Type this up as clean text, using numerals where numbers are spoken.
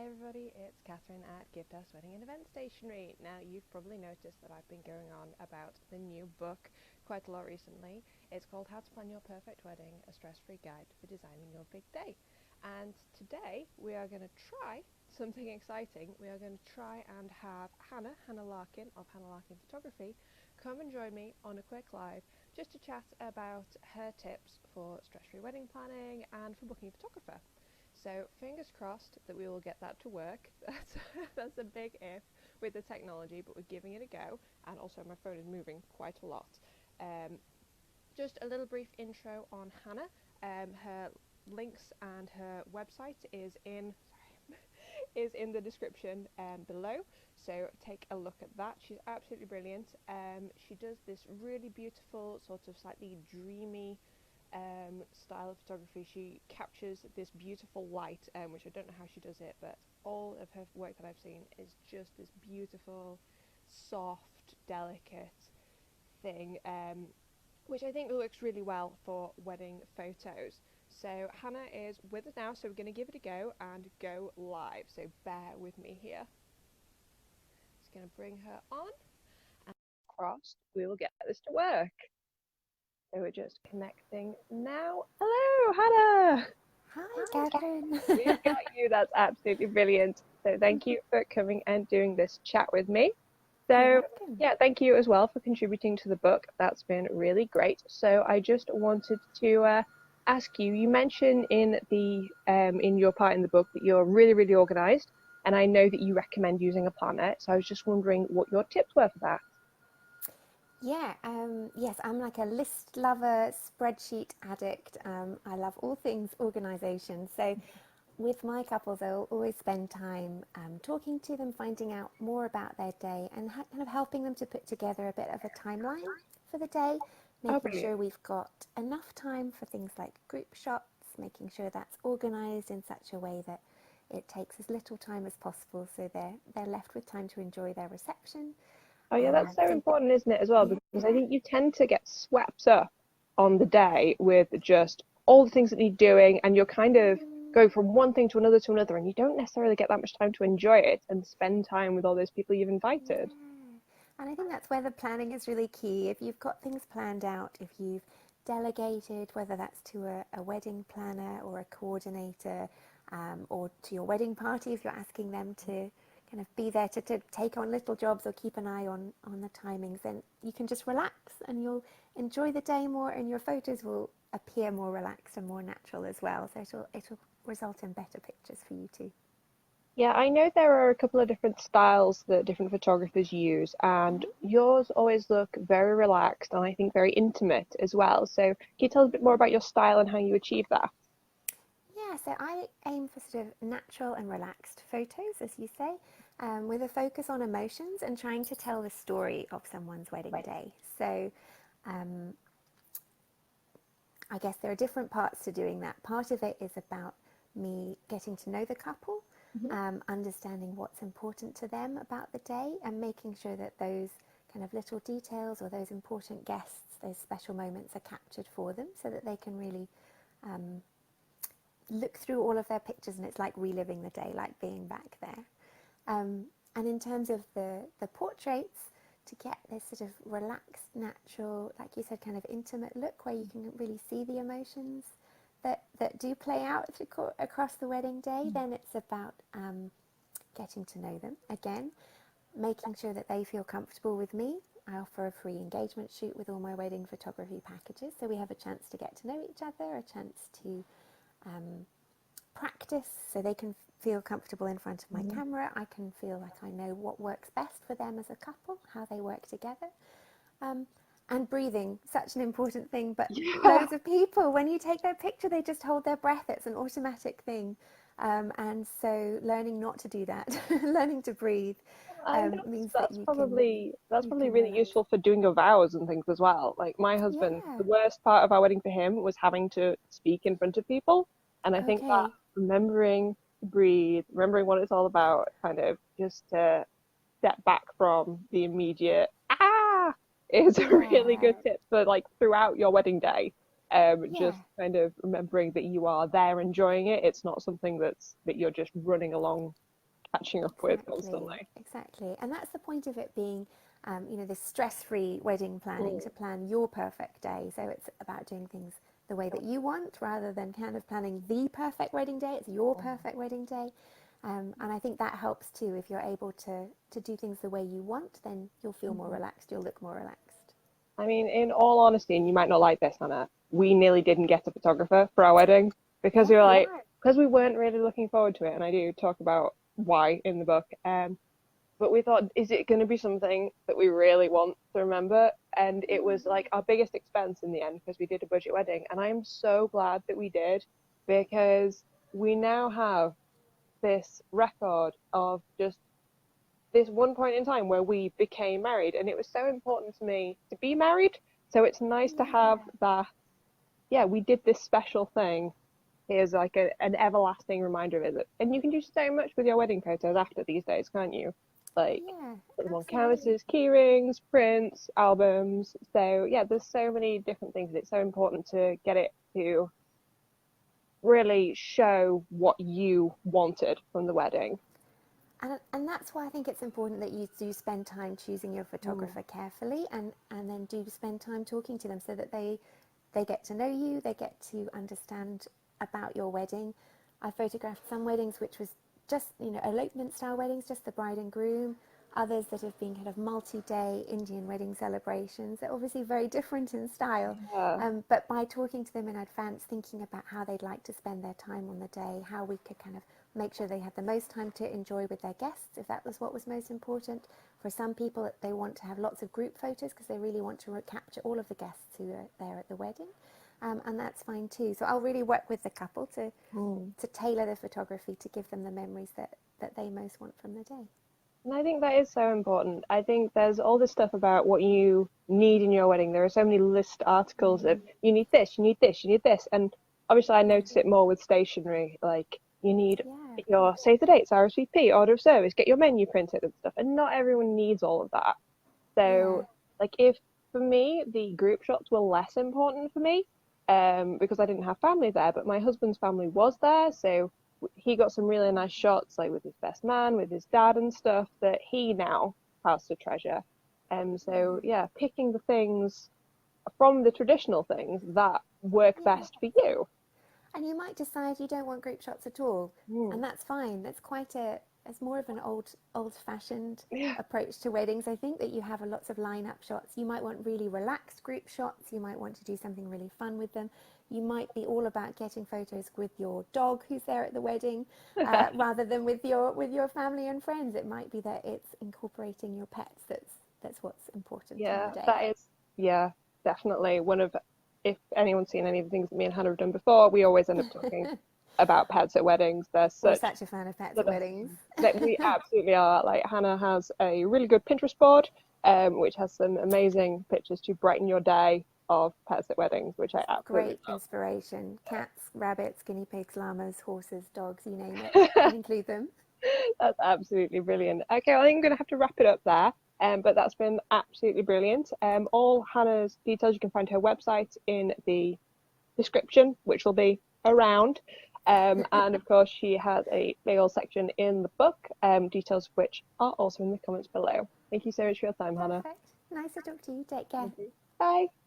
everybody, it's Katherine at Giftast Wedding and Event Stationery. Now, you've probably noticed that I've been going on about the new book quite a lot recently. It's called How to Plan Your Perfect Wedding, a Stress-Free Guide for Designing Your Big Day. And today we are going to try something exciting. We are going to try and have Hannah Larkin of Hannah Larkin Photography, come and join me on a quick live just to chat about her tips for stress-free wedding planning and for booking a photographer. So fingers crossed that we will get that to work. That's a big if with the technology, but we're giving it a go. And also my phone is moving quite a lot. Just a little brief intro on Hannah. Her links and her website is in the description below. So take a look at that. She's absolutely brilliant. She does this really beautiful, sort of slightly dreamy style of photography. She captures this beautiful light, which I don't know how she does it, but all of her work that I've seen is just this beautiful, soft, delicate thing, which I think works really well for wedding photos. So Hannah is with us now, so we're going to give it a go and go live. So bear with me here. Just going to bring her on, and crossed we will get this to work. So we're just connecting now. Hello, Hannah. Hi, Katherine. We've got you. That's absolutely brilliant. So thank you for coming and doing this chat with me. So yeah, thank you as well for contributing to the book. That's been really great. So I just wanted to ask you. You mentioned in your part in the book that you're really organized, and I know that you recommend using a planner. So I was just wondering what your tips were for that. Yeah, yes, I'm like a list lover, spreadsheet addict. I love all things organisation. So with my couples, I'll always spend time talking to them, finding out more about their day and kind of helping them to put together a bit of a timeline for the day, making sure we've got enough time for things like group shots, making sure that's organised in such a way that it takes as little time as possible so they're left with time to enjoy their reception. Oh yeah, that's so important, isn't it, as well? Because I think you tend to get swept up on the day with just all the things that need doing, and you're kind of going from one thing to another, and you don't necessarily get that much time to enjoy it and spend time with all those people you've invited. And I think that's where the planning is really key. If you've got things planned out, if you've delegated, whether that's to a wedding planner or a coordinator, or to your wedding party, if you're asking them to kind of be there to take on little jobs or keep an eye on the timings, then you can just relax and you'll enjoy the day more, and your photos will appear more relaxed and more natural as well. So it'll result in better pictures for you too. Yeah, I know there are a couple of different styles that different photographers use, and yours always look very relaxed and I think very intimate as well. So can you tell us a bit more about your style and how you achieve that? Yeah, so I aim for sort of natural and relaxed photos, as you say, with a focus on emotions and trying to tell the story of someone's wedding day. So I guess there are different parts to doing that. Part of it is about me getting to know the couple, understanding what's important to them about the day, and making sure that those kind of little details or those important guests, those special moments, are captured for them so that they can really look through all of their pictures and it's like reliving the day, like being back there. And in terms of the portraits, to get this sort of relaxed, natural, like you said, kind of intimate look where you can really see the emotions that do play out across the wedding day, then it's about getting to know them again, making sure that they feel comfortable with me. I offer a free engagement shoot with all my wedding photography packages, so we have a chance to get to know each other, a chance to practice so they can feel comfortable in front of my camera. I can feel like I know what works best for them as a couple, how they work together. And breathing, such an important thing, but loads of people, when you take their picture, they just hold their breath. It's an automatic thing. And so learning not to do that, learning to breathe, means that's that you probably can really relax. useful for doing your vows and things as well. Like my husband, the worst part of our wedding for him was having to speak in front of people, and I think that remembering to breathe, remembering what it's all about, kind of just to step back from the immediate is a really good tip for like throughout your wedding day. Just kind of remembering that you are there enjoying it. It's not something that you're just running along catching up with Exactly, constantly. exactly. And that's the point of it being, this stress-free wedding planning, to plan your perfect day. So it's about doing things the way that you want rather than kind of planning the perfect wedding day. It's your perfect wedding day. And I think that helps too. If you're able to do things the way you want, then you'll feel more relaxed, you'll look more relaxed. I mean, in all honesty, and you might not like this, Hannah, we nearly didn't get a photographer for our wedding because we were Why? like, because we weren't really looking forward to it. And I do talk about why in the book. But we thought, is it going to be something that we really want to remember? And it was like our biggest expense in the end because we did a budget wedding. And I'm so glad that we did because we now have this record of just this one point in time where we became married. And it was so important to me to be married. So it's nice to have that, yeah, we did this special thing. Here's like an everlasting reminder of it. And you can do so much with your wedding photos after these days, can't you? Like Yeah, put them on absolutely. canvases, key rings, prints, albums. So yeah, there's so many different things. It's so important to get it to really show what you wanted from the wedding. And that's why I think it's important that you do spend time choosing your Mm. photographer carefully, and then do spend time talking to them so that they get to know you, they get to understand about your wedding. I photographed some weddings which was just, elopement style weddings, just the bride and groom. Others that have been kind of multi-day Indian wedding celebrations. They're obviously very different in style, Yeah. but by talking to them in advance, thinking about how they'd like to spend their time on the day, how we could kind of make sure they had the most time to enjoy with their guests, if that was what was most important. For some people, they want to have lots of group photos because they really want to capture all of the guests who are there at the wedding. And that's fine too. So I'll really work with the couple Mm. to tailor the photography to give them the memories that they most want from the day. And I think that is so important. I think there's all this stuff about what you need in your wedding. There are so many list articles of you need this, you need this, you need this. And obviously I notice it more with stationery. Like you need Yeah, of your course. save the dates, RSVP, order of service, get your menu printed and stuff. And not everyone needs all of that. Yeah, So like if for me the group shots were less important for me, because I didn't have family there, but my husband's family was there, so he got some really nice shots like with his best man, with his dad and stuff that he now has to treasure. So yeah, picking the things from the traditional things that work yeah. best for you. And you might decide you don't want group shots at all, Mm. and that's fine. That's quite it's more of an old-fashioned Yeah. approach to weddings. I think that you have a lots of line-up shots. You might want really relaxed group shots. You might want to do something really fun with them. You might be all about getting photos with your dog who's there at the wedding, rather than with your family and friends. It might be that it's incorporating your pets that's what's important on the Yeah, day. that is, yeah, definitely one of, if anyone's seen any of the things that me and Hannah have done before, we always end up talking about pets at weddings. They're We're such such a fan of pets the at best weddings. thing that we absolutely are. Like Hannah has a really good Pinterest board, which has some amazing pictures to brighten your day of pets at weddings, which I absolutely Great inspiration. Cats, rabbits, guinea pigs, llamas, horses, dogs, you name it. love. Can include them. That's absolutely brilliant. Okay, well, I think I'm going to have to wrap it up there. But that's been absolutely brilliant. All Hannah's details, you can find her website in the description, which will be around. And of course, she has a big old section in the book, details of which are also in the comments below. Thank you so much for your time, Hannah. Perfect. Nice to talk to you. Take care. Thank you. Bye.